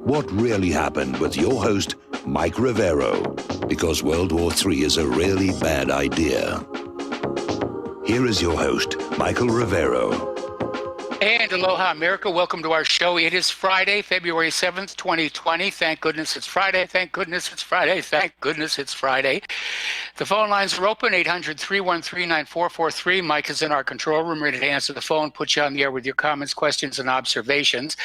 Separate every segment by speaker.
Speaker 1: What really happened with your host, Mike Rivero, because World War III is a really bad idea. Here is your host, Michael Rivero.
Speaker 2: And aloha, America. Welcome to our show. It is Friday, February 7th, 2020. Thank goodness it's Friday. Thank goodness it's Friday. Thank goodness it's Friday. The phone lines are open, 800-313-9443. Mike is in our control room, ready to answer the phone, put you on the air with your comments, questions, and observations.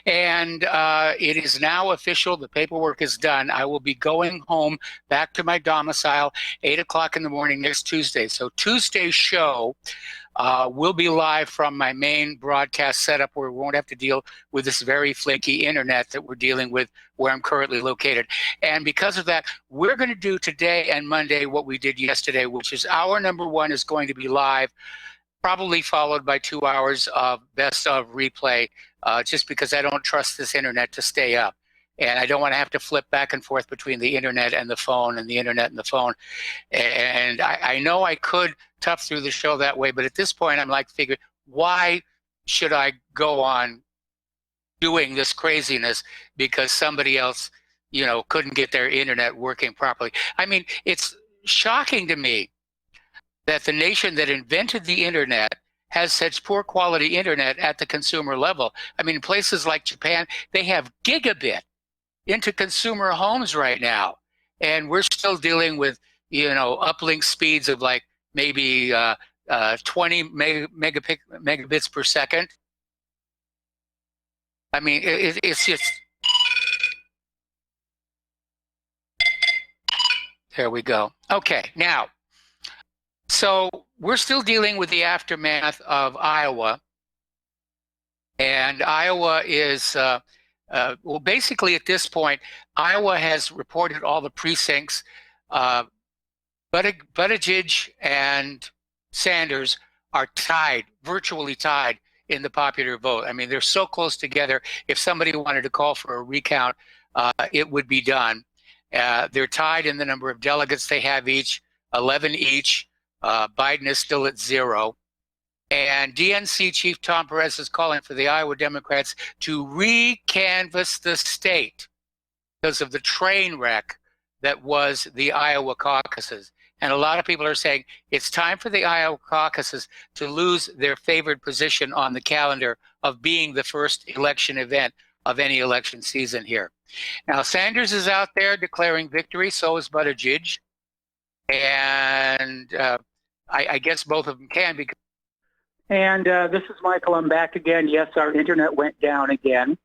Speaker 2: And it is now official. The paperwork is done. I will be going home back to my domicile, 8 o'clock in the morning next Tuesday. So Tuesday's show will be live from my main broadcast setup where we won't have to deal with this very flaky internet that we're dealing with where I'm currently located. And because of that, we're going to do today and Monday what we did yesterday, which is hour number one is going to be live, probably followed by 2 hours of best of replay, just because I don't trust this internet to stay up. And I don't want to have to flip back and forth between the internet and the phone and the internet and the phone. And I know I could tough through the show that way, but at this point I'm like, figure, why should I go on doing this craziness because somebody else, couldn't get their internet working properly? I mean, it's shocking to me that the nation that invented the internet has such poor quality internet at the consumer level. I mean, places like Japan, they have gigabit into consumer homes right now. And we're still dealing with, uplink speeds of like maybe 20 megabits per second. I mean, it's just, there we go. Okay, now, so we're still dealing with the aftermath of Iowa. And Iowa is, well, basically at this point, Iowa has reported all the precincts. Buttigieg and Sanders are tied, virtually tied in the popular vote. I mean, they're so close together. If somebody wanted to call for a recount, it would be done. They're tied in the number of delegates they have each, 11 each. Biden is still at 0. And DNC Chief Tom Perez is calling for the Iowa Democrats to re-canvass the state because of the train wreck that was the Iowa caucuses. And a lot of people are saying it's time for the Iowa caucuses to lose their favored position on the calendar of being the first election event of any election season here. Now, Sanders is out there declaring victory, so is Buttigieg. And I guess both of them can because. And this is Michael. I'm back again. Yes, our internet went down again.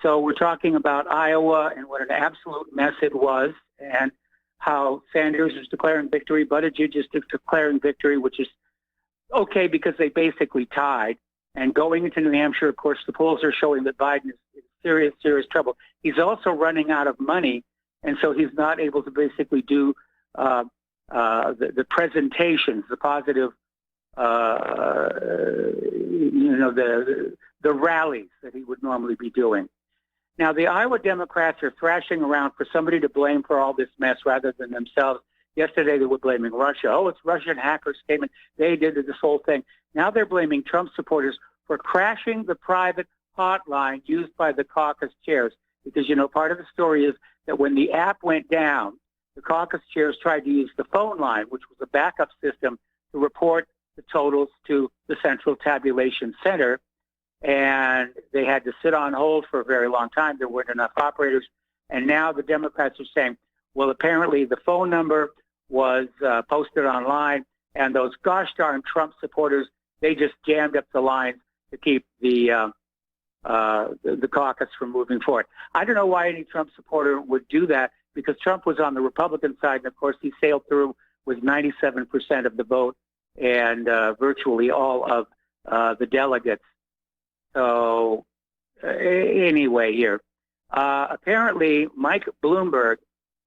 Speaker 2: So we're talking about Iowa and what an absolute mess it was and how Sanders is declaring victory. Buttigieg is declaring victory, which is okay because they basically tied. And going into New Hampshire, of course, the polls are showing that Biden is in serious, serious trouble. He's also running out of money, and so he's not able to basically do the presentations, the positive the rallies that he would normally be doing. Now, the Iowa Democrats are thrashing around for somebody to blame for all this mess rather than themselves. Yesterday, they were blaming Russia. Oh, it's Russian hackers came in. They did this whole thing. Now they're blaming Trump supporters for crashing the private hotline used by the caucus chairs. Because, part of the story is that when the app went down, the caucus chairs tried to use the phone line, which was a backup system, to report the totals to the Central Tabulation Center. And they had to sit on hold for a very long time. There weren't enough operators. And now the Democrats are saying, well, apparently the phone number was posted online, and those gosh darn Trump supporters, they just jammed up the lines to keep the caucus from moving forward. I don't know why any Trump supporter would do that, because Trump was on the Republican side, and of course he sailed through with 97% of the vote and virtually all of the delegates. So anyway here, apparently Mike Bloomberg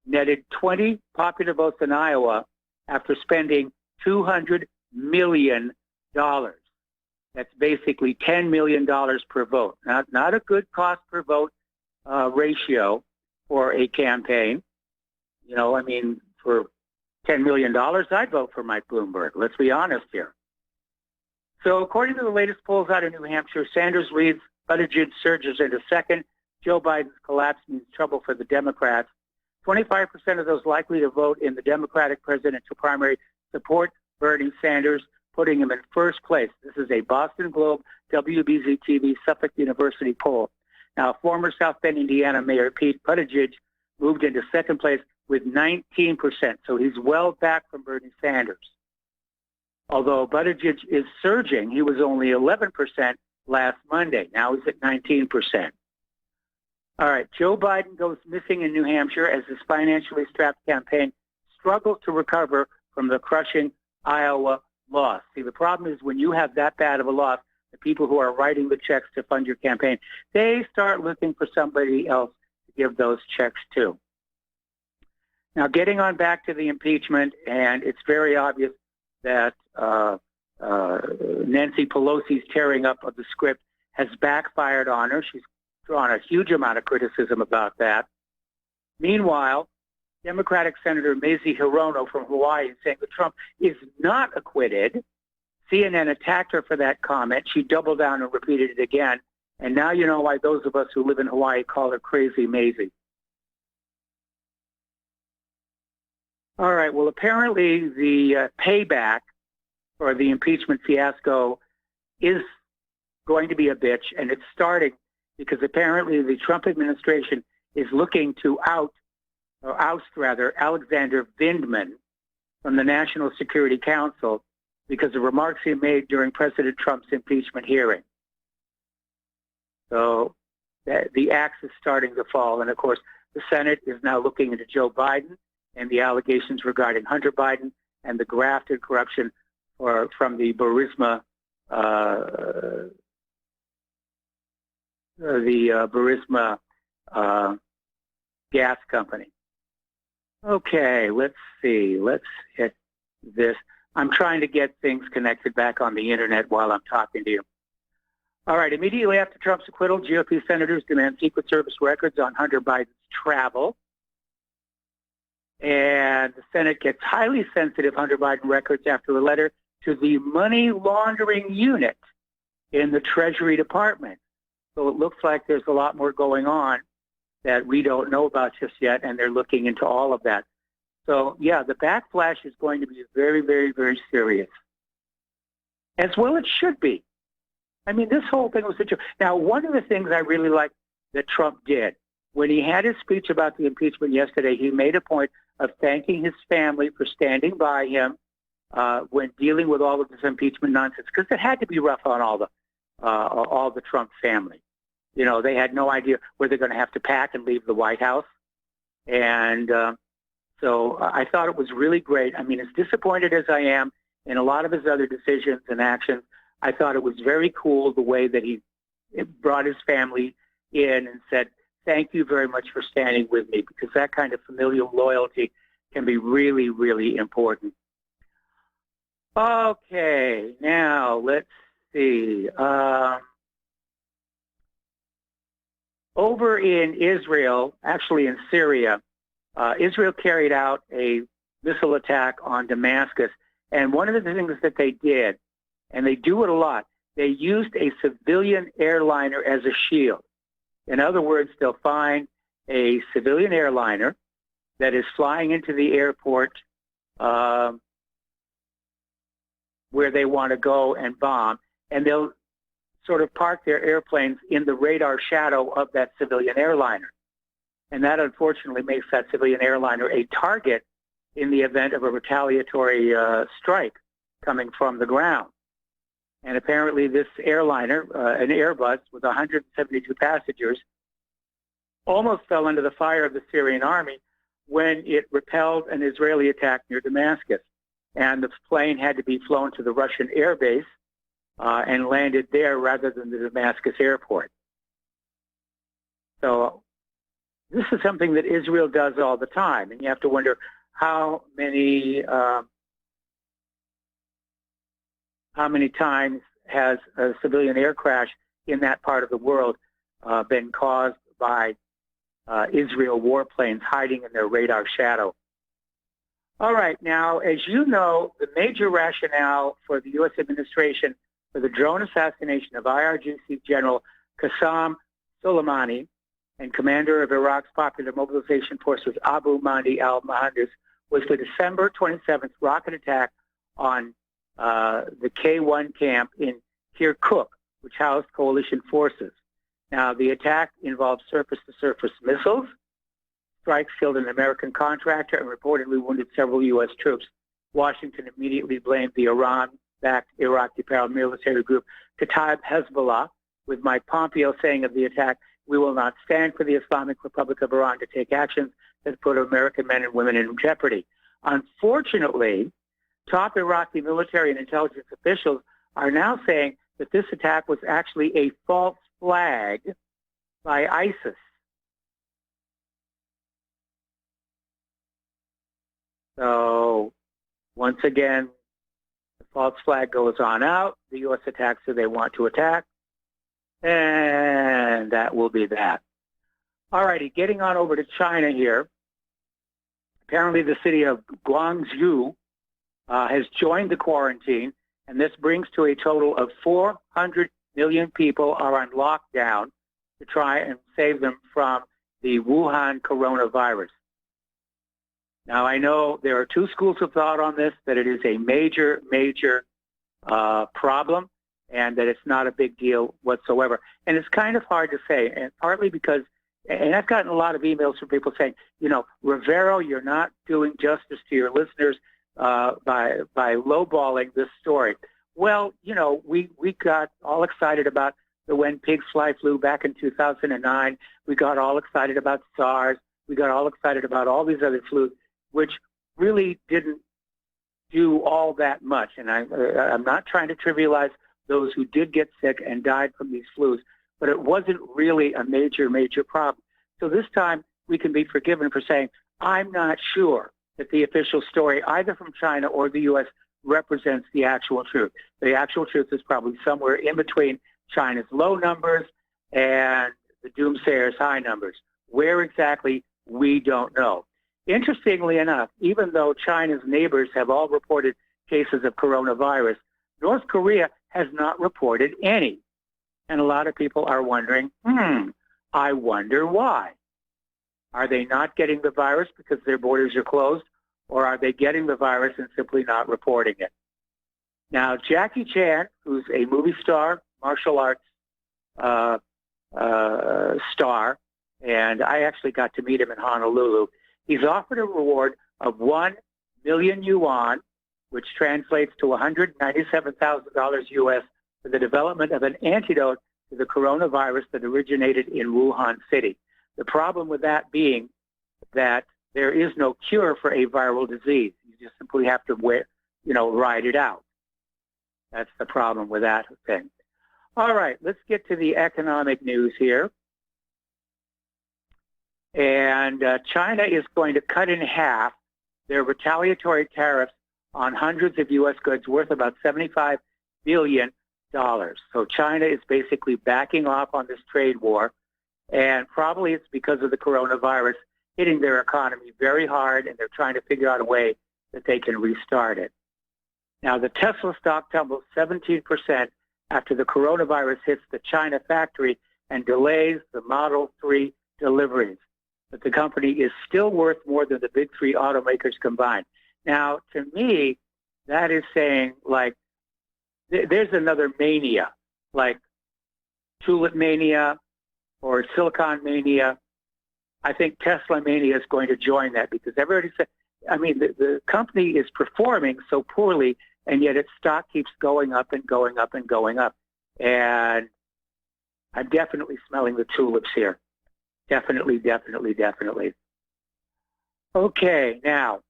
Speaker 2: netted 20 popular votes in Iowa after spending $200 million. That's basically $10 million per vote. Not a good cost per vote ratio for a campaign. For $10 million, I'd vote for Mike Bloomberg. Let's be honest here. So according to the latest polls out of New Hampshire, Sanders leads, Buttigieg surges into second, Joe Biden's collapse means trouble for the Democrats. 25% of those likely to vote in the Democratic presidential primary support Bernie Sanders, putting him in first place. This is a Boston Globe, WBZ-TV, Suffolk University poll. Now, former South Bend, Indiana Mayor Pete Buttigieg moved into second place with 19%, so he's well back from Bernie Sanders. Although Buttigieg is surging, he was only 11% last Monday. Now he's at 19%. All right, Joe Biden goes missing in New Hampshire as his financially strapped campaign struggles to recover from the crushing Iowa loss. See, the problem is when you have that bad of a loss, the people who are writing the checks to fund your campaign, they start looking for somebody else to give those checks to. Now, getting on back to the impeachment, and it's very obvious that Nancy Pelosi's tearing up of the script has backfired on her. She's drawn a huge amount of criticism about that. Meanwhile, Democratic Senator Mazie Hirono from Hawaii is saying that Trump is not acquitted. CNN attacked her for that comment. She doubled down and repeated it again. And now you know why those of us who live in Hawaii call her Crazy Mazie. All right, well, apparently the payback for the impeachment fiasco is going to be a bitch, and it's starting because apparently the Trump administration is looking to oust Alexander Vindman from the National Security Council because of remarks he made during President Trump's impeachment hearing. So the axe is starting to fall. And, of course, the Senate is now looking into Joe Biden and the allegations regarding Hunter Biden and the graft and corruption from the Burisma gas company. Okay, let's see. Let's hit this. I'm trying to get things connected back on the internet while I'm talking to you. All right, immediately after Trump's acquittal, GOP senators demand Secret Service records on Hunter Biden's travel. And the Senate gets highly sensitive Hunter Biden records after a letter to the money laundering unit in the Treasury Department. So it looks like there's a lot more going on that we don't know about just yet, and they're looking into all of that. So, yeah, the backflash is going to be very, very, very serious. As well it should be. I mean, this whole thing was a joke. Now, one of the things I really like that Trump did, when he had his speech about the impeachment yesterday, he made a point of thanking his family for standing by him when dealing with all of this impeachment nonsense, because it had to be rough on all the Trump family. You know, they had no idea where they're going to have to pack and leave the White House. And so I thought it was really great. I mean, as disappointed as I am in a lot of his other decisions and actions, I thought it was very cool the way that he brought his family in and said, thank you very much for standing with me, because that kind of familial loyalty can be really, really important. Okay, now let's see. Over in Israel, actually in Syria, Israel carried out a missile attack on Damascus. And one of the things that they did, and they do it a lot, they used a civilian airliner as a shield. In other words, they'll find a civilian airliner that is flying into the airport where they want to go and bomb, and they'll sort of park their airplanes in the radar shadow of that civilian airliner. And that, unfortunately, makes that civilian airliner a target in the event of a retaliatory strike coming from the ground. And apparently this airliner, an Airbus with 172 passengers, almost fell under the fire of the Syrian army when it repelled an Israeli attack near Damascus. And the plane had to be flown to the Russian air base and landed there rather than the Damascus airport. So this is something that Israel does all the time. And you have to wonder how many times has a civilian air crash in that part of the world been caused by Israel warplanes hiding in their radar shadow. All right, now, as you know, the major rationale for the U.S. administration for the drone assassination of IRGC General Qasem Soleimani and commander of Iraq's Popular Mobilization Forces, Abu Mahdi al-Muhandis, was the December 27th rocket attack on the K-1 camp in Kirkuk, which housed coalition forces. Now, the attack involved surface-to-surface missiles. Strikes killed an American contractor and reportedly wounded several U.S. troops. Washington immediately blamed the Iran-backed Iraqi paramilitary group Kataib Hezbollah, with Mike Pompeo saying of the attack, "We will not stand for the Islamic Republic of Iran to take actions that put American men and women in jeopardy." Unfortunately, top Iraqi military and intelligence officials are now saying that this attack was actually a false flag by ISIS. So, once again, the false flag goes on out. The U.S. attacks who they want to attack. And that will be that. All righty, getting on over to China here. Apparently the city of Guangzhou has joined the quarantine, and this brings to a total of 400 million people are on lockdown to try and save them from the Wuhan coronavirus. Now, I know there are two schools of thought on this, that it is a major, major problem and that it's not a big deal whatsoever. And it's kind of hard to say, and partly because, and I've gotten a lot of emails from people saying, you know, Rivero, you're not doing justice to your listeners by lowballing this story. Well, you know, we got all excited about the When Pigs Fly flu back in 2009. We got all excited about SARS. We got all excited about all these other flus, which really didn't do all that much. And I'm not trying to trivialize those who did get sick and died from these flus, but it wasn't really a major, major problem. So this time we can be forgiven for saying, I'm not sure that the official story, either from China or the U.S., represents the actual truth. The actual truth is probably somewhere in between China's low numbers and the doomsayers' high numbers. Where exactly, we don't know. Interestingly enough, even though China's neighbors have all reported cases of coronavirus, North Korea has not reported any. And a lot of people are wondering, I wonder why. Are they not getting the virus because their borders are closed, or are they getting the virus and simply not reporting it? Now, Jackie Chan, who's a movie star, martial arts star, and I actually got to meet him in Honolulu, he's offered a reward of 1 million yuan, which translates to $197,000 U.S., for the development of an antidote to the coronavirus that originated in Wuhan City. The problem with that being that there is no cure for a viral disease. You just simply have to ride it out. That's the problem with that thing. All right, let's get to the economic news here. And China is going to cut in half their retaliatory tariffs on hundreds of U.S. goods worth about $75 billion. So China is basically backing off on this trade war, and probably it's because of the coronavirus hitting their economy very hard, and they're trying to figure out a way that they can restart it. Now, the Tesla stock tumbled 17% after the coronavirus hits the China factory and delays the Model 3 deliveries. But the company is still worth more than the big three automakers combined. Now, to me, that is saying, like, there's another mania, like tulip mania or silicon mania. I think Tesla mania is going to join that, because everybody said, I mean, the company is performing so poorly, and yet its stock keeps going up and going up and going up. And I'm definitely smelling the tulips here. Definitely, definitely, definitely. Okay, now,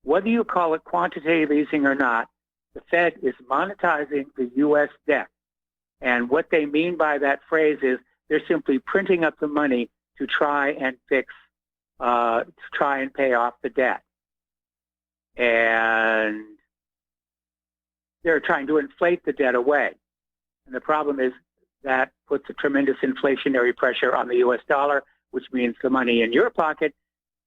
Speaker 2: whether you call it quantitative easing or not, the Fed is monetizing the U.S. debt. And what they mean by that phrase is they're simply printing up the money to try and pay off the debt. And they're trying to inflate the debt away. And the problem is that puts a tremendous inflationary pressure on the U.S. dollar, which means the money in your pocket,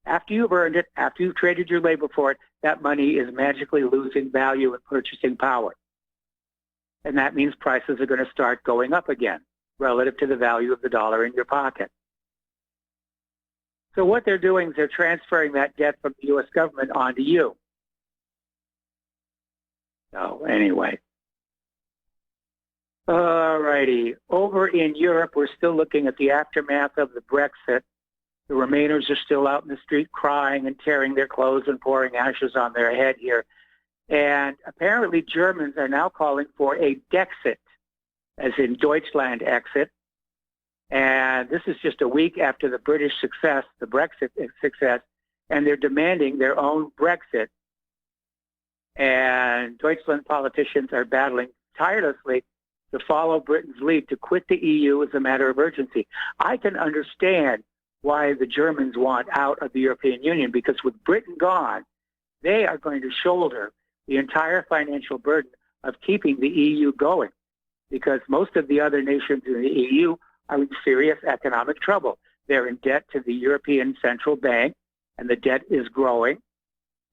Speaker 2: after you've earned it, after you've traded your labor for it, that money is magically losing value and purchasing power. And that means prices are going to start going up again relative to the value of the dollar in your pocket. So what they're doing is they're transferring that debt from the U.S. government onto you. So anyway. All righty. Over in Europe, we're still looking at the aftermath of the Brexit. The Remainers are still out in the street crying and tearing their clothes and pouring ashes on their head here. And apparently Germans are now calling for a Dexit, as in Deutschland exit. And this is just a week after the British success, the Brexit success, and they're demanding their own Brexit. And Deutschland politicians are battling tirelessly to follow Britain's lead to quit the EU as a matter of urgency. I can understand why the Germans want out of the European Union, because with Britain gone, they are going to shoulder the entire financial burden of keeping the EU going, because most of the other nations in the EU are in serious economic trouble. They're in debt to the European Central Bank, and the debt is growing.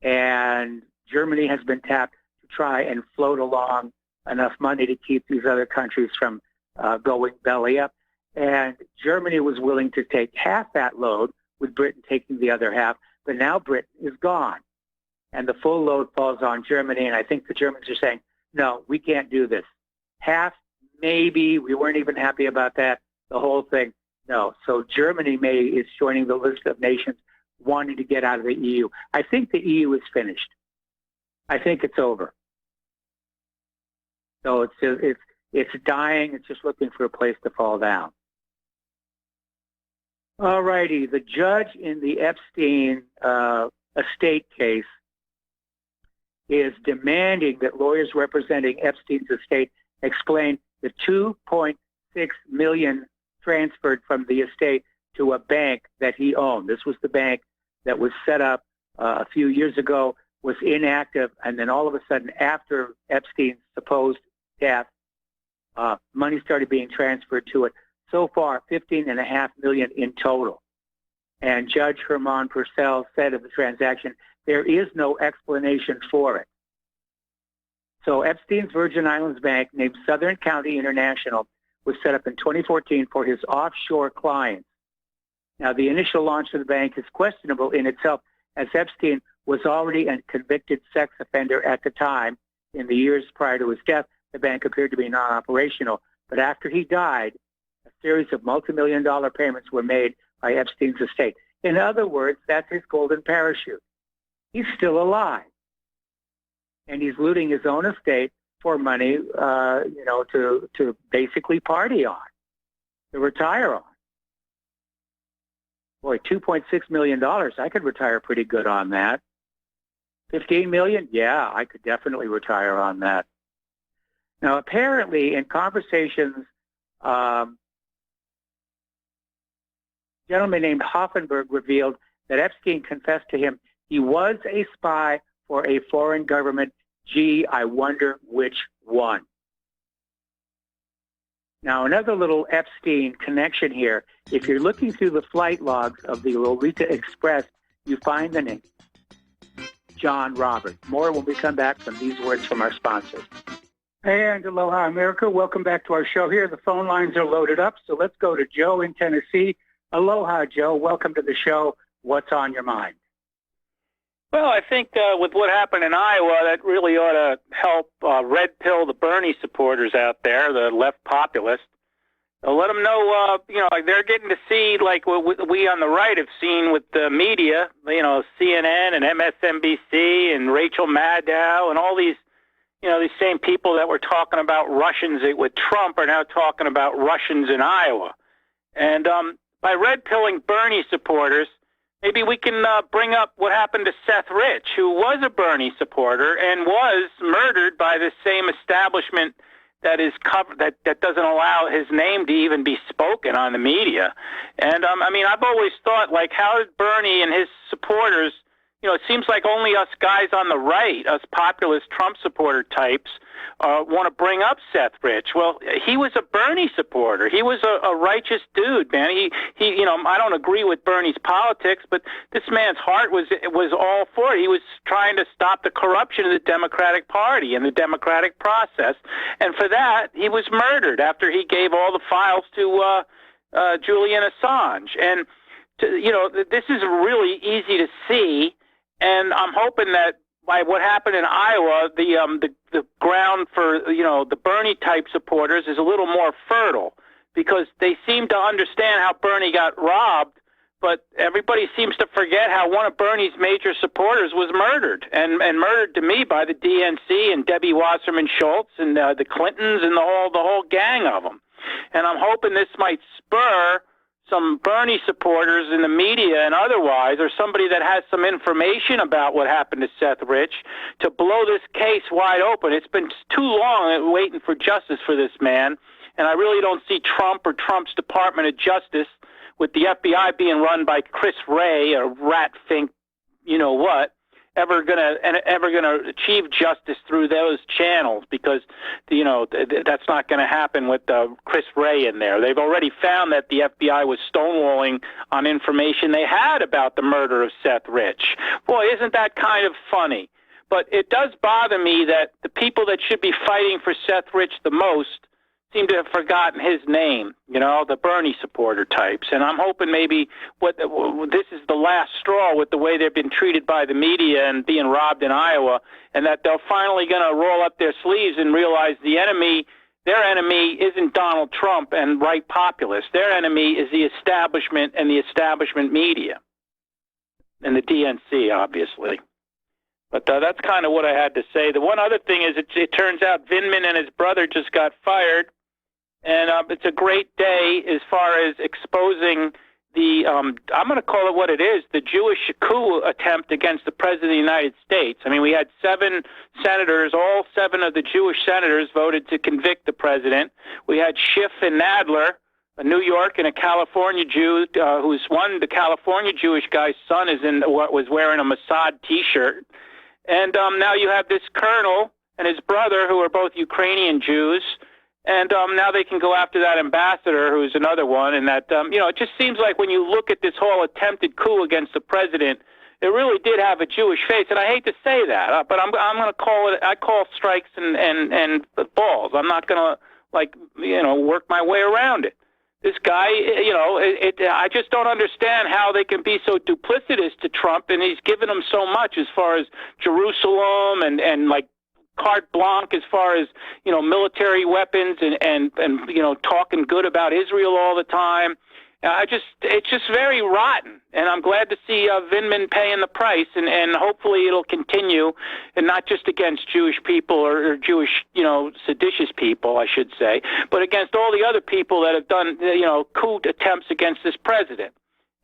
Speaker 2: And Germany has been tapped to try and float along enough money to keep these other countries from going belly up. And Germany was willing to take half that load, with Britain taking the other half, but now Britain is gone. And the full load falls on Germany, and I think the Germans are saying, no, we can't do this. Half, maybe, we weren't even happy about that. The whole thing, no. So Germany is joining the list of nations wanting to get out of the EU. I think the EU is finished. I think it's over. So it's dying. It's just looking for a place to fall down. All righty. The judge in the Epstein estate case is demanding that lawyers representing Epstein's estate explain the $2.6 million transferred from the estate to a bank that he owned. This was the bank that was set up a few years ago, was inactive, and then all of a sudden, after Epstein's supposed death, money started being transferred to it. So far, $15.5 million in total. And Judge Herman Purcell said of the transaction, there is no explanation for it. So Epstein's Virgin Islands Bank, named Southern County International, was set up in 2014 for his offshore clients. Now, the initial launch of the bank is questionable in itself, as Epstein was already a convicted sex offender at the time. In the years prior to his death, the bank appeared to be non-operational. But after he died, a series of multi-million-dollar payments were made by Epstein's estate. In other words, that's his golden parachute. He's still alive. And he's looting his own estate for money, to basically party on, to retire on. Boy, $2.6 million, I could retire pretty good on that. $15 million? Yeah, I could definitely retire on that. Now, apparently, in conversations, a gentleman named Hoffenberg revealed that Epstein confessed to him he was a spy for a foreign government. Gee, I wonder which one. Now, another little Epstein connection here. If you're looking through the flight logs of the Lolita Express, you find the name John Roberts. More when we come back from these words from our sponsors. And aloha, America. Welcome back to our show here. The phone lines are loaded up, so let's go to Joe in Tennessee. Aloha, Joe. Welcome to the show. What's on your mind?
Speaker 3: Well, I think with what happened in Iowa, that really ought to help red pill the Bernie supporters out there, the left populists. Let them know, they're getting to see, like what we on the right have seen with the media, CNN and MSNBC and Rachel Maddow and all these, these same people that were talking about Russians with Trump are now talking about Russians in Iowa. And by red pilling Bernie supporters, maybe we can bring up what happened to Seth Rich, who was a Bernie supporter and was murdered by the same establishment that is covered, that doesn't allow his name to even be spoken on the media. And I've always thought, like, how did Bernie and his supporters, it seems like only us guys on the right, us populist Trump supporter types, want to bring up Seth Rich. Well, he was a Bernie supporter. He was a righteous dude, man. He I don't agree with Bernie's politics, but this man's heart was all for it. He was trying to stop the corruption of the Democratic Party and the democratic process. And for that, he was murdered after he gave all the files to Julian Assange. And this is really easy to see, and I'm hoping that by what happened in Iowa, the ground for the Bernie type supporters is a little more fertile, because they seem to understand how Bernie got robbed, but everybody seems to forget how one of Bernie's major supporters was murdered, and murdered to me by the DNC and Debbie Wasserman Schultz and the Clintons and the whole gang of them. And I'm hoping this might spur some Bernie supporters in the media and otherwise, or somebody that has some information about what happened to Seth Rich, to blow this case wide open. It's been too long waiting for justice for this man, and I really don't see Trump or Trump's Department of Justice, with the FBI being run by Chris Wray, a rat fink, ever gonna achieve justice through those channels, because that's not going to happen with Chris Wray in there. They've already found that the FBI was stonewalling on information they had about the murder of Seth Rich. Boy, isn't that kind of funny? But it does bother me that the people that should be fighting for Seth Rich the most seem to have forgotten his name, the Bernie supporter types. And I'm hoping maybe this is the last straw with the way they've been treated by the media and being robbed in Iowa, and that they're finally going to roll up their sleeves and realize their enemy isn't Donald Trump and right populists. Their enemy is the establishment and the establishment media and the DNC, obviously. But that's kind of what I had to say. The one other thing is it turns out Vindman and his brother just got fired. And it's a great day as far as exposing the, I'm going to call it what it is, the Jewish coup attempt against the President of the United States. I mean, we had 7 senators, all 7 of the Jewish senators voted to convict the president. We had Schiff and Nadler, a New York and a California Jew, the California Jewish guy's son was wearing a Mossad T-shirt. And now you have this colonel and his brother, who are both Ukrainian Jews. And now they can go after that ambassador, who's another one. And that, it just seems like when you look at this whole attempted coup against the president, it really did have a Jewish face. And I hate to say that, but I'm going to call it, I call strikes and balls. I'm not going to, work my way around it. This guy, I just don't understand how they can be so duplicitous to Trump, and he's given them so much as far as Jerusalem and carte blanche as far as military weapons and talking good about Israel all the time. It's just very rotten, and I'm glad to see Vindman paying the price, and hopefully it'll continue, and not just against Jewish people or Jewish seditious people, I should say, but against all the other people that have done coup attempts against this president.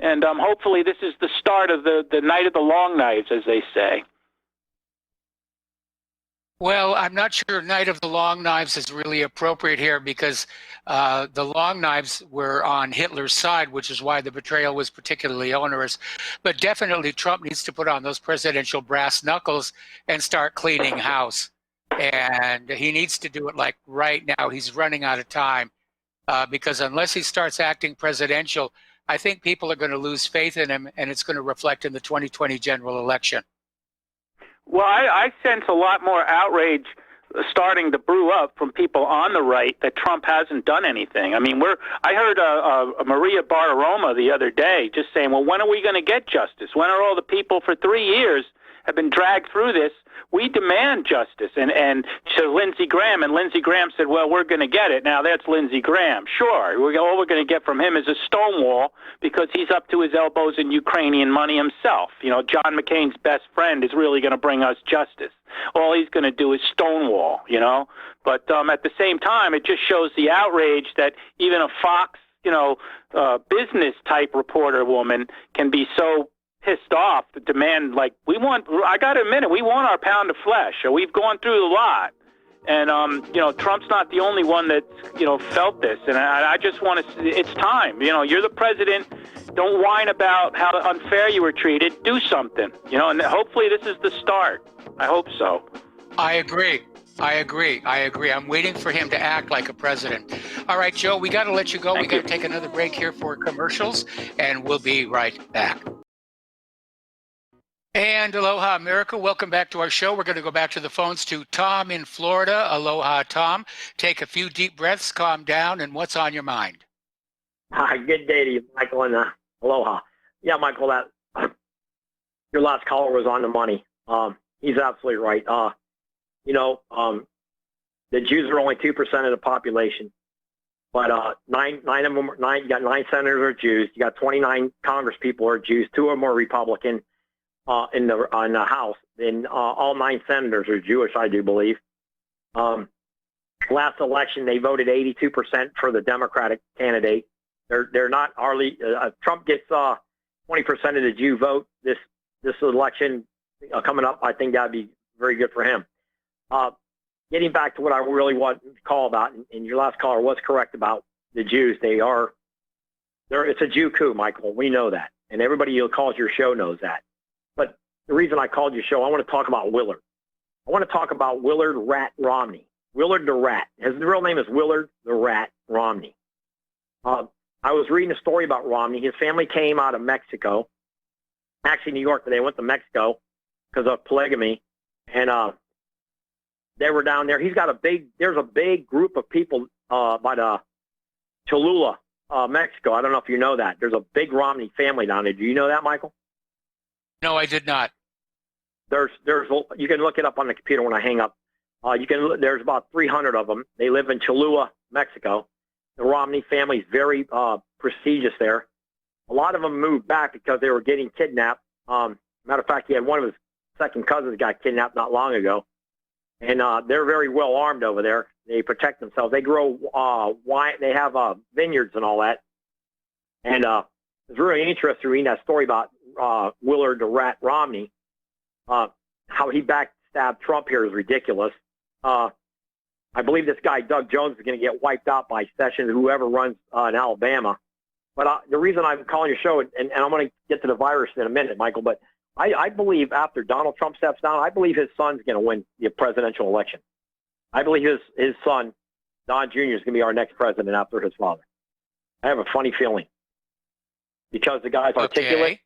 Speaker 3: And hopefully this is the start of the night of the long knives, as they say.
Speaker 4: Well, I'm not sure Night of the Long Knives is really appropriate here, because the Long Knives were on Hitler's side, which is why the betrayal was particularly onerous. But definitely Trump needs to put on those presidential brass knuckles and start cleaning house. And he needs to do it like right now. He's running out of time, because unless he starts acting presidential, I think people are going to lose faith in him, and it's going to reflect in the 2020 general election.
Speaker 3: Well, I sense a lot more outrage starting to brew up from people on the right that Trump hasn't done anything. I mean, I heard Maria Bartiromo the other day just saying, well, when are we going to get justice? When are all the people for 3 years have been dragged through this? We demand justice. And to Lindsey Graham, and Lindsey Graham said, well, we're going to get it. Now, that's Lindsey Graham. Sure, all we're going to get from him is a stonewall, because he's up to his elbows in Ukrainian money himself. John McCain's best friend is really going to bring us justice. All he's going to do is stonewall, But at the same time, it just shows the outrage that even a Fox, business-type reporter woman can be so pissed off to demand, I got to admit it, we want our pound of flesh. We've gone through a lot. And, Trump's not the only one that's, felt this. And I just want to, it's time. You're the president. Don't whine about how unfair you were treated. Do something, and hopefully this is the start. I hope so.
Speaker 4: I agree. I'm waiting for him to act like a president. All right, Joe, we got to let you go. We got to take another break here for commercials, and we'll be right back. And aloha, America. Welcome back to our show. We're going to go back to the phones to Tom in Florida. Aloha, Tom. Take a few deep breaths, calm down, and what's on your mind?
Speaker 5: Hi, good day to you, Michael, and aloha. Yeah, Michael, that your last caller was on the money. He's absolutely right. The Jews are only 2% of the population, but nine of them, you got 9 senators are Jews. You got 29 Congress people are Jews. 2 of them are Republican in the House. And all 9 senators are Jewish, I do believe. Last election, they voted 82% for the Democratic candidate. They're not hardly. Trump gets 20% of the Jew vote this election coming up. I think that'd be very good for him. Getting back to what I really want to call about, and your last caller was correct about the Jews. It's a Jew coup, Michael. We know that. And everybody who calls your show knows that. But the reason I called your show, I want to talk about Willard. I want to talk about Willard Rat Romney. Willard the Rat. His real name is Willard the Rat Romney. I was reading a story about Romney. His family came out of Mexico. Actually, New York, but they went to Mexico because of polygamy. And they were down there. There's a big group of people by the Cholula, Mexico. I don't know if you know that. There's a big Romney family down there. Do you know that, Michael?
Speaker 4: No, I did not.
Speaker 5: You can look it up on the computer when I hang up. There's about 300 of them. They live in Cholula, Mexico. The Romney family is very prestigious there. A lot of them moved back because they were getting kidnapped. Matter of fact, he had one of his second cousins got kidnapped not long ago. And they're very well armed over there. They protect themselves. They grow wine. They have vineyards and all that. And it's really interesting reading that story about Willard the Rat Romney. How he backstabbed Trump here is ridiculous. I believe this guy Doug Jones is going to get wiped out by Sessions, whoever runs in Alabama. But the reason I'm calling your show, and I'm going to get to the virus in a minute, Michael, but I believe after Donald Trump steps down, I believe his son's going to win the presidential election. I believe his son, Don Jr., is going to be our next president after his father. I have a funny feeling because the guy's articulate,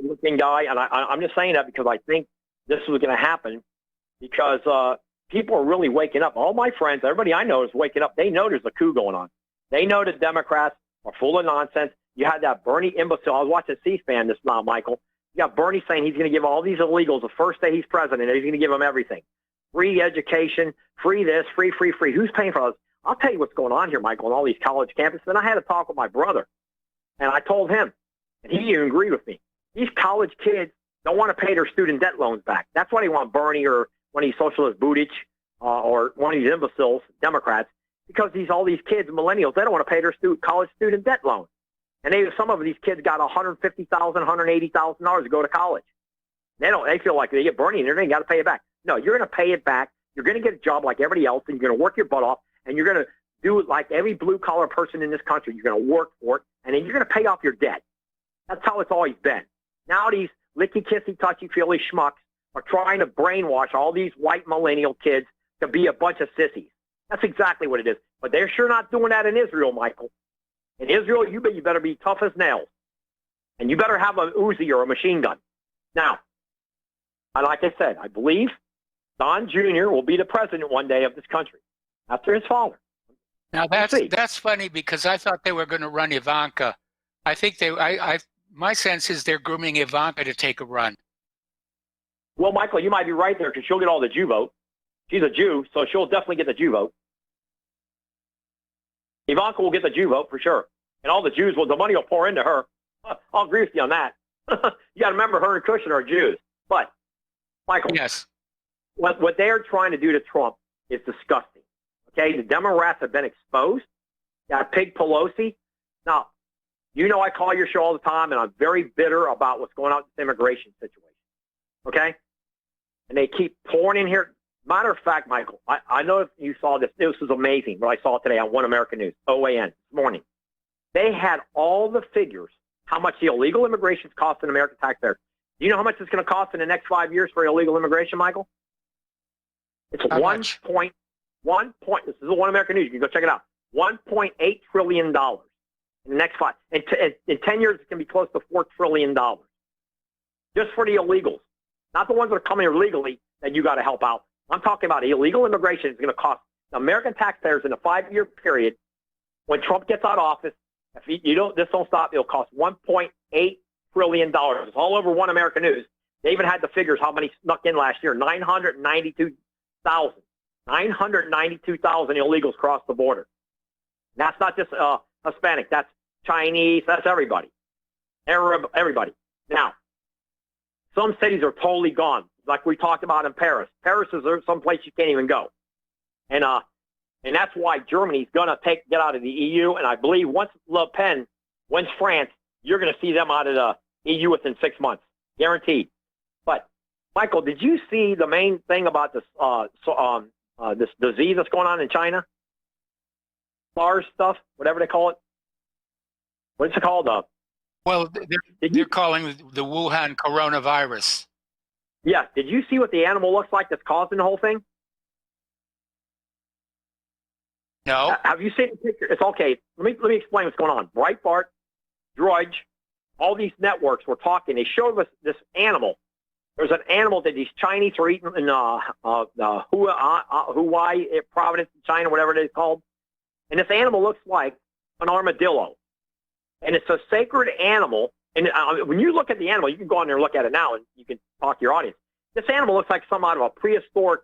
Speaker 5: looking guy, and I'm just saying that because I think this was going to happen because people are really waking up. All my friends, everybody I know is waking up. They know there's a coup going on. They know the Democrats are full of nonsense. You had that Bernie imbecile. I was watching C-SPAN this now, Michael. You got Bernie saying he's going to give all these illegals the first day he's president. He's going to give them everything. Free education, free this, free. Who's paying for this? I'll tell you what's going on here, Michael, on all these college campuses. Then I had a talk with my brother, and I told him, and he even agreed with me. These college kids don't want to pay their student debt loans back. That's why they want Bernie or one of these socialist Buttigieg or one of these imbeciles, Democrats, because all these kids, millennials, they don't want to pay their college student debt loans. And some of these kids got $150,000, $180,000 to go to college. They feel like they get Bernie and they got to pay it back. No, you're going to pay it back. You're going to get a job like everybody else, and you're going to work your butt off, and you're going to do it like every blue-collar person in this country. You're going to work for it, and then you're going to pay off your debt. That's how it's always been. Now these licky-kissy, touchy-feely schmucks are trying to brainwash all these white millennial kids to be a bunch of sissies. That's exactly what it is. But they're sure not doing that in Israel, Michael. In Israel, you better be tough as nails. And you better have an Uzi or a machine gun. Now, like I said, I believe Don Jr. will be the president one day of this country after his father.
Speaker 4: Now, that's funny because I thought they were going to run Ivanka. I think my sense is they're grooming Ivanka to take a run.
Speaker 5: Well, Michael, you might be right there because she'll get all the Jew vote. She's a Jew, so she'll definitely get the Jew vote. Ivanka will get the Jew vote for sure. And all the Jews, the money will pour into her. I'll agree with you on that. You got to remember her and Kushner are Jews. But, Michael,
Speaker 4: yes,
Speaker 5: what they are trying to do to Trump is disgusting. Okay, the Democrats have been exposed. You got Pig Pelosi. Now, you know I call your show all the time, and I'm very bitter about what's going on with this immigration situation. Okay? And they keep pouring in here. Matter of fact, Michael, I know if you saw this. This was amazing what I saw today on One American News, OAN, this morning. They had all the figures, how much the illegal immigration is costing American taxpayers. Do you know how much it's going to cost in the next 5 years for illegal immigration, Michael? It's
Speaker 4: how much?
Speaker 5: This is the One American News. You can go check it out. $1.8 trillion in the next 5. In 10 years, it's going to be close to $4 trillion. Just for the illegals. Not the ones that are coming here legally that you got to help out. I'm talking about illegal immigration is going to cost American taxpayers in a 5-year period. When Trump gets out of office, if this don't stop, it'll cost $1.8 trillion. It's all over One American News. They even had the figures how many snuck in last year. 992,000. 992,000 illegals crossed the border. And that's not just Hispanic. That's Chinese. That's everybody. Everybody. Now, some cities are totally gone, like we talked about in Paris. Paris is some place you can't even go. And that's why Germany's going to get out of the EU. And I believe once Le Pen wins France, you're going to see them out of the EU within 6 months. Guaranteed. But, Michael, did you see the main thing about this this disease that's going on in China? SARS stuff, whatever they call it. What's it called?
Speaker 4: Well, they're calling the Wuhan coronavirus.
Speaker 5: Yeah. Did you see what the animal looks like that's causing the whole thing?
Speaker 4: No.
Speaker 5: Have you seen the picture? It's okay. Let me explain what's going on. Breitbart, Drudge, all these networks were talking. They showed us this animal. There's an animal that these Chinese are eating in Hawaii, Providence, China, whatever it is called. And this animal looks like an armadillo. And it's a sacred animal. And when you look at the animal, you can go on there and look at it now, and you can talk to your audience. This animal looks like some out of a prehistoric,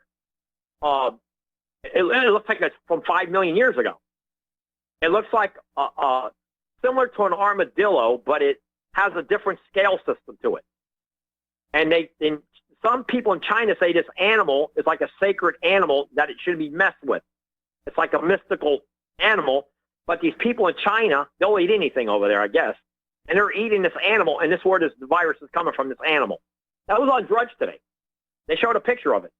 Speaker 5: it looks like it's from 5 million years ago. It looks like similar to an armadillo, but it has a different scale system to it. And some people in China say this animal is like a sacred animal that it shouldn't be messed with. It's like a mystical animal, but these people in China, they'll eat anything over there, I guess. And they're eating this animal, and this is where the virus is coming from, this animal. That was on Drudge today. They showed a picture of it.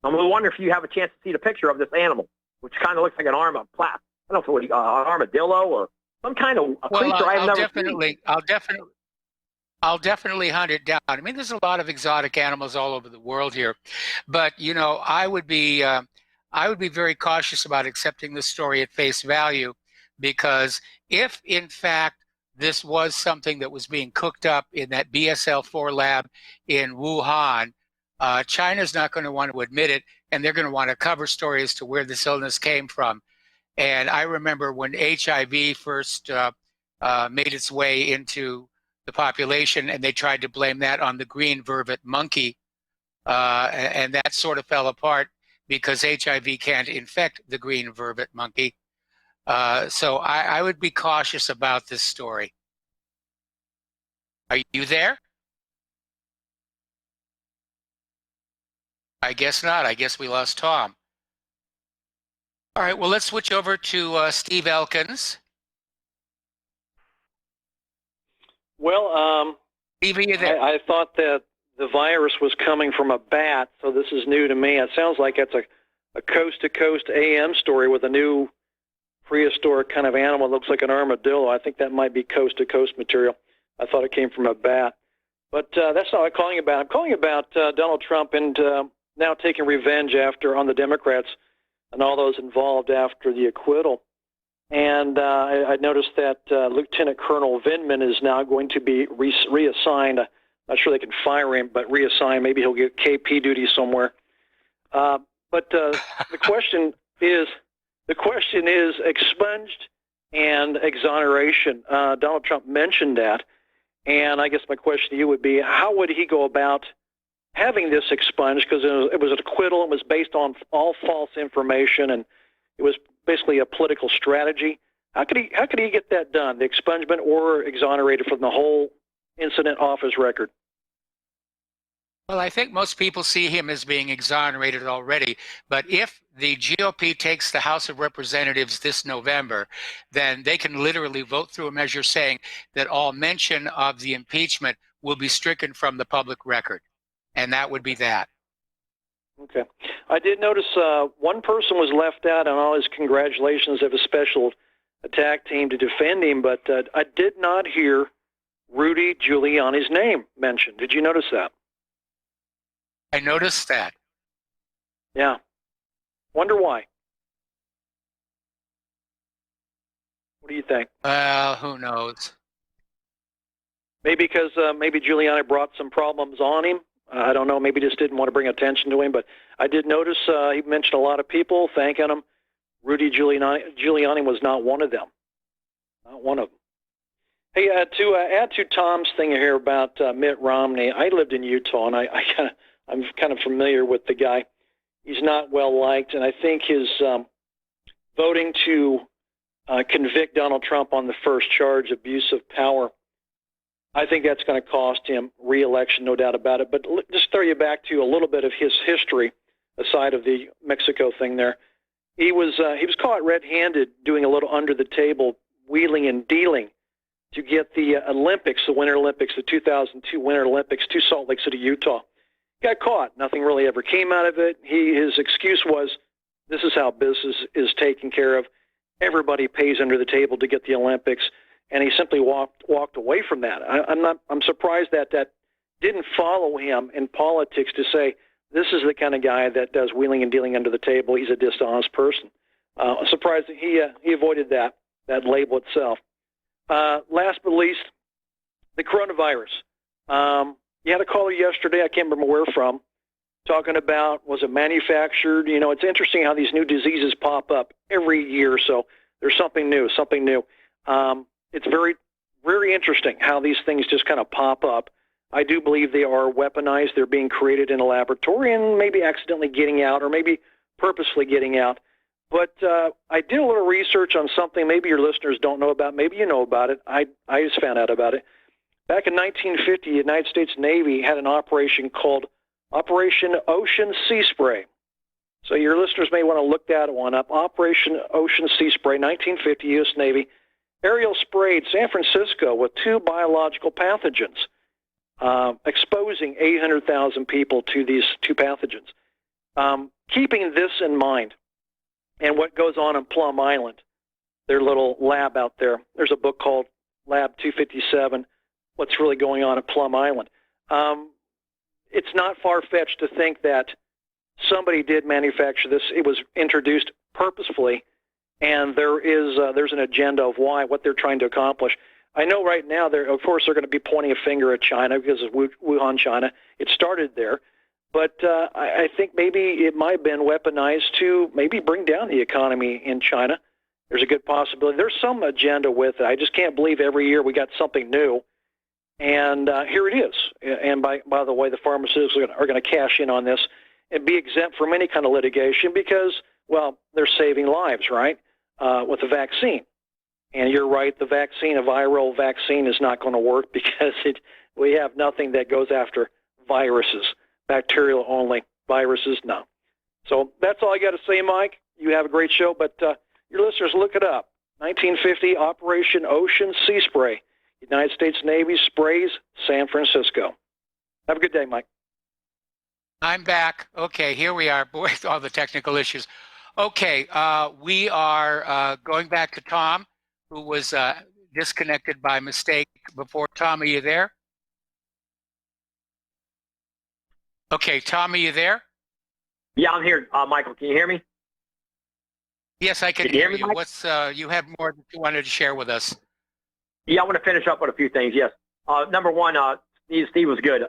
Speaker 5: I'm wondering if you have a chance to see the picture of this animal, which kind of looks like an I don't know if it's an armadillo or some kind of a creature I've never seen.
Speaker 4: I'll definitely hunt it down. I mean, there's a lot of exotic animals all over the world here, but I would be very cautious about accepting this story at face value, because if in fact this was something that was being cooked up in that BSL-4 lab in Wuhan, China's not going to want to admit it, and they're going to want to cover story as to where this illness came from. And I remember when HIV first made its way into the population, and they tried to blame that on the green vervet monkey, and that sort of fell apart because HIV can't infect the green vervet monkey. So I would be cautious about this story. Are you there? I guess not. I guess we lost Tom. All right, well, let's switch over to Steve Elkins.
Speaker 6: Well,
Speaker 4: Steve, are you there?
Speaker 6: I thought that the virus was coming from a bat, so this is new to me. It sounds like it's a coast-to-coast AM story with a new prehistoric kind of animal that looks like an armadillo. I think that might be coast-to-coast material. I thought it came from a bat. But that's not what I'm calling about. I'm calling about Donald Trump and now taking revenge on the Democrats and all those involved after the acquittal. And I noticed that Lieutenant Colonel Vindman is now going to be reassigned. Not sure they can fire him, but reassigned. Maybe he'll get KP duty somewhere. But the question is expunged and exoneration. Donald Trump mentioned that, and I guess my question to you would be, how would he go about having this expunged? Because it was an acquittal. It was based on all false information, and it was basically a political strategy. How could he get that done, the expungement, or exonerated from the whole incident off his record?
Speaker 4: Well, I think most people see him as being exonerated already. But if the GOP takes the House of Representatives this November, then they can literally vote through a measure saying that all mention of the impeachment will be stricken from the public record. And that would be that.
Speaker 6: Okay. I did notice one person was left out on all his congratulations of a special attack team to defend him, but I did not hear Rudy Giuliani's name mentioned. Did you notice that?
Speaker 4: I noticed that.
Speaker 6: Yeah. Wonder why. What do you think?
Speaker 4: Well, who knows?
Speaker 6: Maybe because maybe Giuliani brought some problems on him. I don't know. Maybe just didn't want to bring attention to him. But I did notice he mentioned a lot of people thanking him. Rudy Giuliani was not one of them. Not one of them. Hey, to add to Tom's thing here about Mitt Romney, I lived in Utah, and I'm kind of familiar with the guy. He's not well liked, and I think his voting to convict Donald Trump on the first charge, abuse of power, I think that's going to cost him re-election, no doubt about it. But just throw you back to a little bit of his history, aside of the Mexico thing there. He was caught red-handed doing a little under-the-table wheeling and dealing to get the Olympics, the Winter Olympics, the 2002 Winter Olympics to Salt Lake City, Utah. Got caught. Nothing really ever came out of it. His excuse was, this is how business is taken care of. Everybody pays under the table to get the Olympics, and he simply walked away from that. I'm surprised that didn't follow him in politics to say, this is the kind of guy that does wheeling and dealing under the table. He's a dishonest person. I'm surprised that he avoided that label itself. Last but least, the coronavirus. You had a caller yesterday, I can't remember where from, talking about, was it manufactured? You know, it's interesting how these new diseases pop up every year or so. There's something new. It's very, very interesting how these things just kind of pop up. I do believe they are weaponized. They're being created in a laboratory and maybe accidentally getting out or maybe purposely getting out. But I did a little research on something maybe your listeners don't know about. Maybe you know about it. I just found out about it. Back in 1950, the United States Navy had an operation called Operation Ocean Sea Spray. So your listeners may want to look that one up. Operation Ocean Sea Spray, 1950, U.S. Navy. Aerial sprayed San Francisco with 2 biological pathogens, exposing 800,000 people to these 2 pathogens. Keeping this in mind and what goes on Plum Island, their little lab out there, there's a book called Lab 257, What's Really Going On at Plum Island. It's not far-fetched to think that somebody did manufacture this. It was introduced purposefully, and there's an agenda of what they're trying to accomplish. I know right now, of course, they're going to be pointing a finger at China because of Wuhan, China. It started there. But I think maybe it might have been weaponized to maybe bring down the economy in China. There's a good possibility. There's some agenda with it. I just can't believe every year we got something new. And here it is. And by the way, the pharmaceuticals are going to cash in on this and be exempt from any kind of litigation because, well, they're saving lives, right, with the vaccine. And you're right, the vaccine, a viral vaccine, is not going to work because we have nothing that goes after viruses. Bacterial only. Viruses, no. So that's all I got to say, Mike. You have a great show, but your listeners, look it up. 1950 Operation Ocean Sea Spray. United States Navy sprays San Francisco. Have a good day, Mike.
Speaker 4: I'm back. Okay, here we are. Boy, all the technical issues. Okay, we are going back to Tom, who was disconnected by mistake before. Tom, are you there? Okay, Tom, are you there?
Speaker 5: Yeah, I'm here. Michael, can you hear me?
Speaker 4: Yes, I can hear you. What's you have more that you wanted to share with us?
Speaker 5: Yeah, I want to finish up with a few things. Yes. Number one, Steve was good.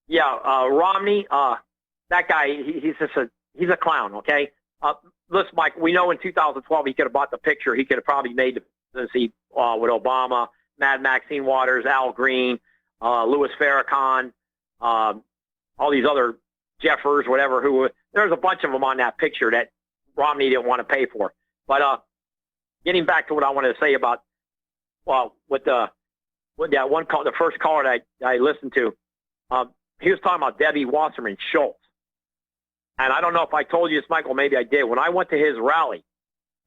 Speaker 5: Romney, that guy, he's a clown. Okay. Listen, Mike, we know in 2012 he could have bought the picture. He could have probably made the presidency with Obama, Mad Maxine Waters, Al Green, Louis Farrakhan, all these other Jeffers, whatever. There's a bunch of them on that picture that Romney didn't want to pay for. But getting back to what I wanted to say about with that one call, the first caller that I listened to, he was talking about Debbie Wasserman Schultz. And I don't know if I told you this, Michael, maybe I did. When I went to his rally,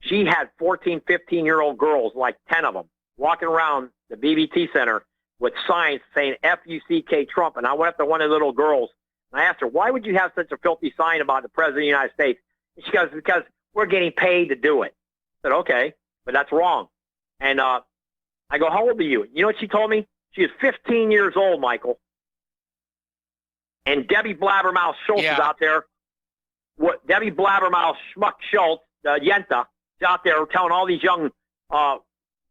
Speaker 5: she had 14, 15-year-old girls, like 10 of them, walking around the BBT Center with signs saying F-U-C-K Trump. And I went up to one of the little girls, and I asked her, why would you have such a filthy sign about the President of the United States? And she goes, because we're getting paid to do it. I said, okay, but that's wrong. And I go, how old are you? You know what she told me? She is 15 years old, Michael. And Debbie Blabbermouth Schultz is out there. Debbie Blabbermouth Schmuck Schultz, Yenta, is out there telling all these young,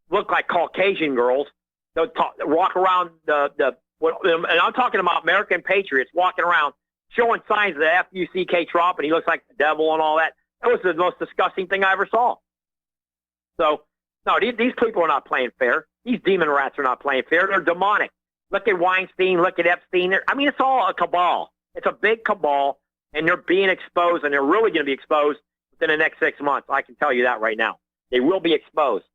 Speaker 5: look like Caucasian girls, walk around and I'm talking about American patriots walking around showing signs of the F-U-C-K Trump, and he looks like the devil and all that. That was the most disgusting thing I ever saw. So, no, these people are not playing fair. These demon rats are not playing fair. They're demonic. Look at Weinstein. Look at Epstein. I mean, it's all a cabal. It's a big cabal, and they're being exposed, and they're really going to be exposed within the next 6 months. I can tell you that right now. They will be exposed.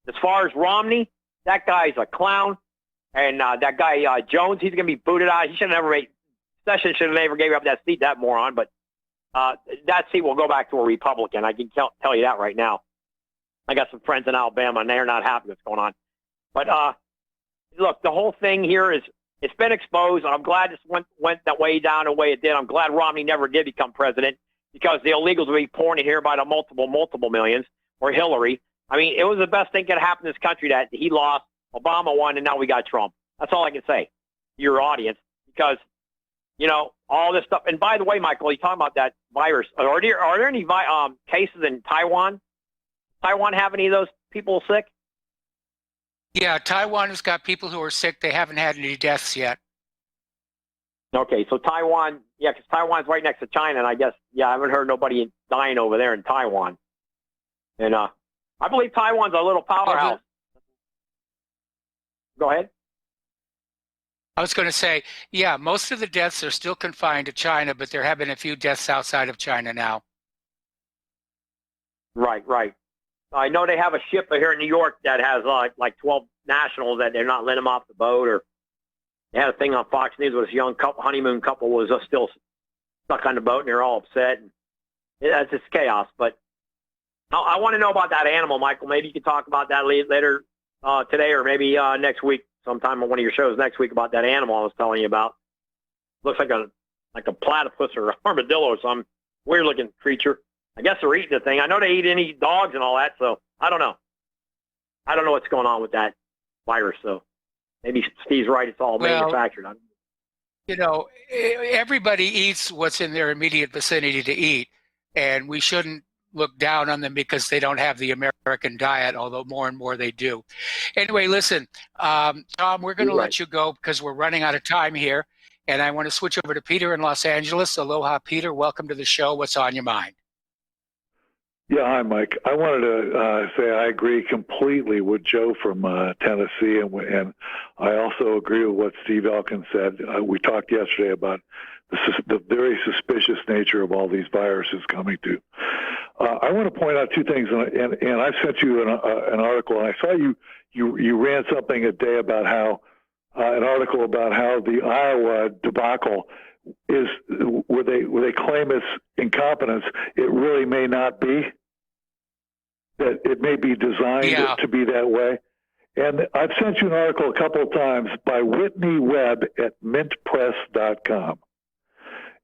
Speaker 5: As far as Romney, that guy's a clown. And that guy, Jones, he's going to be booted out. He should have never made – Sessions should have never gave up that seat, that moron. But that seat will go back to a Republican. I can tell you that right now. I got some friends in Alabama, and they're not happy with what's going on. But, look, the whole thing here is it's been exposed. I'm glad this went that way down the way it did. I'm glad Romney never did become president because the illegals will be pouring in here by the multiple millions, or Hillary. I mean, it was the best thing that could happen in this country that he lost. Obama won, and now we got Trump. That's all I can say to your audience because, you know, all this stuff. And by the way, Michael, you talking about that virus. Are there any cases in Taiwan? Taiwan have any of those people sick?
Speaker 4: Yeah, Taiwan has got people who are sick. They haven't had any deaths yet.
Speaker 5: Okay, so Taiwan, yeah, because Taiwan's right next to China, and I guess, yeah, I haven't heard nobody dying over there in Taiwan. And I believe Taiwan's a little powerhouse. Go ahead.
Speaker 4: I was going to say, yeah, most of the deaths are still confined to China, but there have been a few deaths outside of China now. Right.
Speaker 5: I know they have a ship here in New York that has like 12 nationals that they're not letting them off the boat, or they had a thing on Fox News where this young honeymoon couple was still stuck on the boat and they're all upset. And it's just chaos. But I want to know about that animal, Michael. Maybe you could talk about that later today, or maybe next week, sometime on one of your shows next week, about that animal I was telling you about. Looks like a platypus or a armadillo or some weird looking creature. I guess they're eating the thing. I know they eat dogs and all that, so I don't know. I don't know what's going on with that virus, so maybe Steve's right. It's all manufactured.
Speaker 4: You know, everybody eats what's in their immediate vicinity to eat, and we shouldn't look down on them because they don't have the American diet, although more and more they do. Anyway, listen, Tom, we're going to let you go because we're running out of time here, and I want to switch over to Peter in Los Angeles. Aloha, Peter. Welcome to the show. What's on your mind?
Speaker 7: Yeah, hi, Mike. I wanted to say I agree completely with Joe from Tennessee, and I also agree with what Steve Elkins said. We talked yesterday about the very suspicious nature of all these viruses coming to. I want to point out two things, and I've sent you an article, and I saw you ran something a day about how an article about how the Iowa debacle is where they claim it's incompetence. It really may not be. That it may be designed to be that way. And I've sent you an article a couple of times by Whitney Webb at mintpress.com.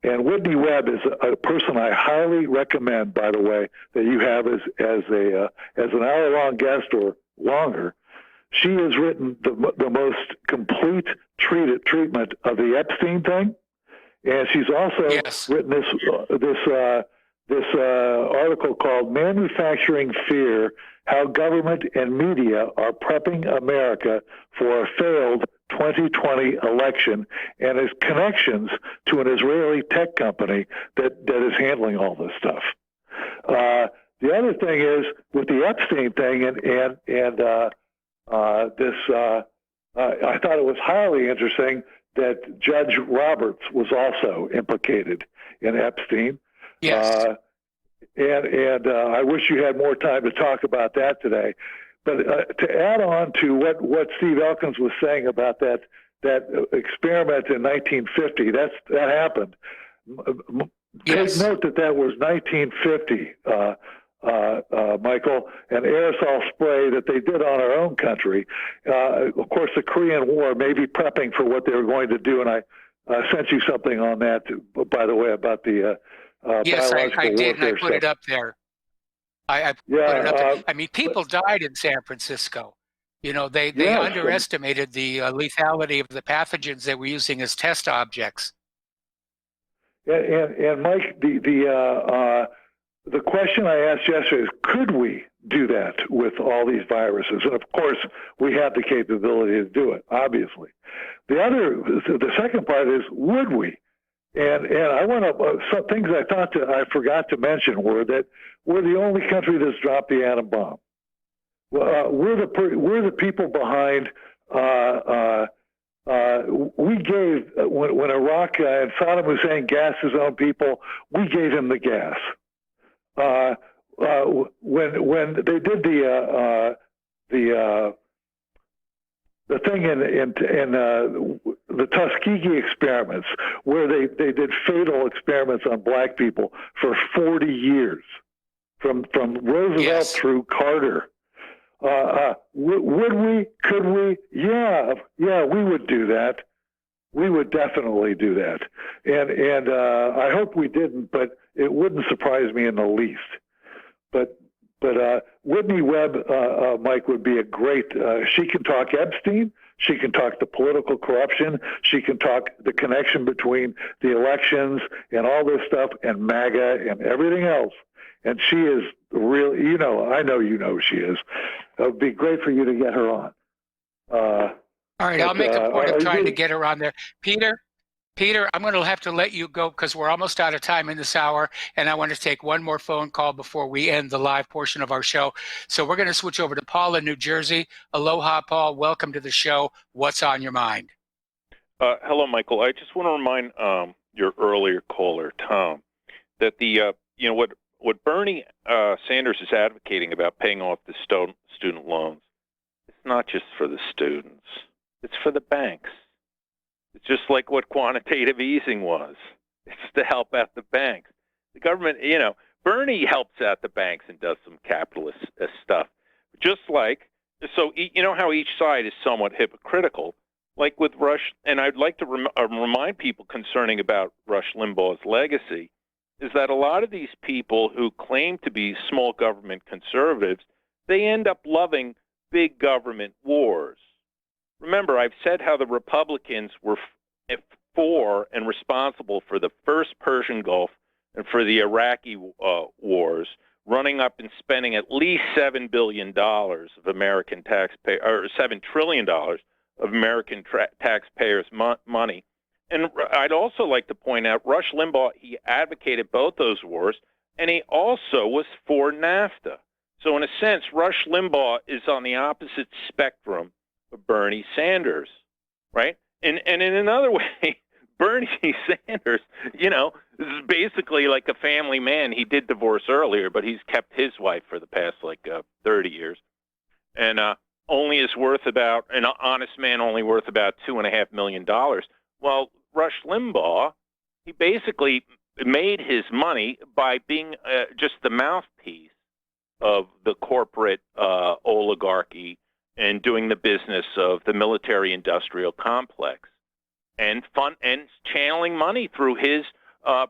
Speaker 7: And Whitney Webb is a person I highly recommend, by the way, that you have as an hour-long guest or longer. She has written the most complete treatment of the Epstein thing, and she's also written this article called "Manufacturing Fear: How Government and Media Are Prepping America for a Failed 2020 Election," and its connections to an Israeli tech company that is handling all this stuff. The other thing is with the Epstein thing, I thought it was highly interesting that Judge Roberts was also implicated in Epstein.
Speaker 4: Yes.
Speaker 7: And I wish you had more time to talk about that today. But to add on to what Steve Elkins was saying about that experiment in 1950, that happened. Take note that was 1950, Michael, an aerosol spray that they did on our own country. Of course, the Korean War may be prepping for what they were going to do, and I sent you something on that, by the way, about the
Speaker 4: yes, I did, and I put it up there. I put it up there. I mean, people died in San Francisco. You know, they underestimated the lethality of the pathogens they were using as test objects.
Speaker 7: And Mike, the question I asked yesterday is, could we do that with all these viruses? And of course, we have the capability to do it, obviously. The second part is, would we? And I want to, some things I forgot to mention were that we're the only country that's dropped the atom bomb. we're the people behind. We gave when Iraq and Saddam Hussein gassed his own people, we gave him the gas. When they did the thing in the Tuskegee experiments, where they did fatal experiments on black people for 40 years, from Roosevelt through Carter. Would we? Could we? Yeah, we would do that. We would definitely do that. And I hope we didn't, but it wouldn't surprise me in the least. But Whitney Webb, Mike, would be a great. She can talk Epstein. She can talk the political corruption. She can talk the connection between the elections and all this stuff and MAGA and everything else. And she is really, I know she is. It would be great for you to get her on.
Speaker 4: All right, I'll make a point of trying to get her on there. Peter, I'm going to have to let you go because we're almost out of time in this hour, and I want to take one more phone call before we end the live portion of our show. So we're going to switch over to Paul in New Jersey. Aloha, Paul. Welcome to the show. What's on your mind?
Speaker 8: Hello, Michael. I just want to remind your earlier caller, Tom, that what Bernie Sanders is advocating about paying off the student loans, it's not just for the students. It's for the banks. It's just like what quantitative easing was. It's to help out the banks. The government, Bernie helps out the banks and does some capitalist stuff. Just like, so how each side is somewhat hypocritical, like with Rush, and I'd like to remind people concerning about Rush Limbaugh's legacy, is that a lot of these people who claim to be small government conservatives, they end up loving big government wars. Remember, I've said how the Republicans were for and responsible for the first Persian Gulf and for the Iraqi wars, running up and spending at least $7 billion of American taxpayer, or $7 trillion of American taxpayers' money. And I'd also like to point out, Rush Limbaugh, he advocated both those wars, and he also was for NAFTA. So in a sense, Rush Limbaugh is on the opposite spectrum of Bernie Sanders, right? And in another way, Bernie Sanders, this is basically like a family man. He did divorce earlier, but he's kept his wife for the past 30 years. And only is worth about, an honest man only worth about $2.5 million. Well, Rush Limbaugh, he basically made his money by being just the mouthpiece of the corporate oligarchy and doing the business of the military-industrial complex, and channeling money through his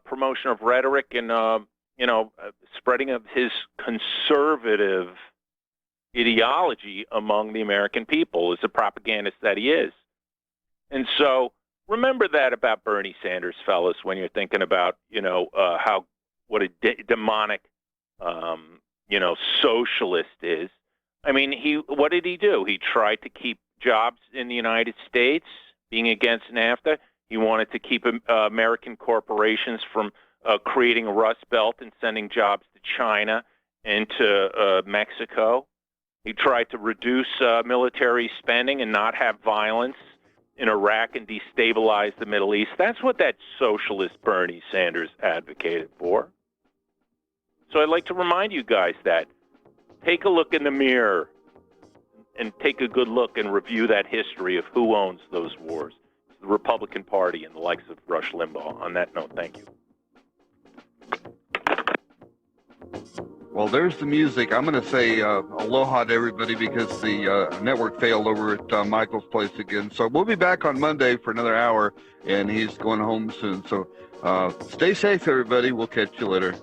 Speaker 8: promotion of rhetoric and spreading of his conservative ideology among the American people as a propagandist that he is. And so remember that about Bernie Sanders, fellas, when you're thinking about what a demonic socialist is. I mean, what did he do? He tried to keep jobs in the United States, being against NAFTA. He wanted to keep American corporations from creating a Rust Belt and sending jobs to China and to Mexico. He tried to reduce military spending and not have violence in Iraq and destabilize the Middle East. That's what that socialist Bernie Sanders advocated for. So I'd like to remind you guys that. Take a look in the mirror and take a good look and review that history of who owns those wars. It's the Republican Party and the likes of Rush Limbaugh. On that note, thank you.
Speaker 9: Well, there's the music. I'm going to say aloha to everybody because the network failed over at Michael's place again. So we'll be back on Monday for another hour, and he's going home soon. So stay safe, everybody. We'll catch you later.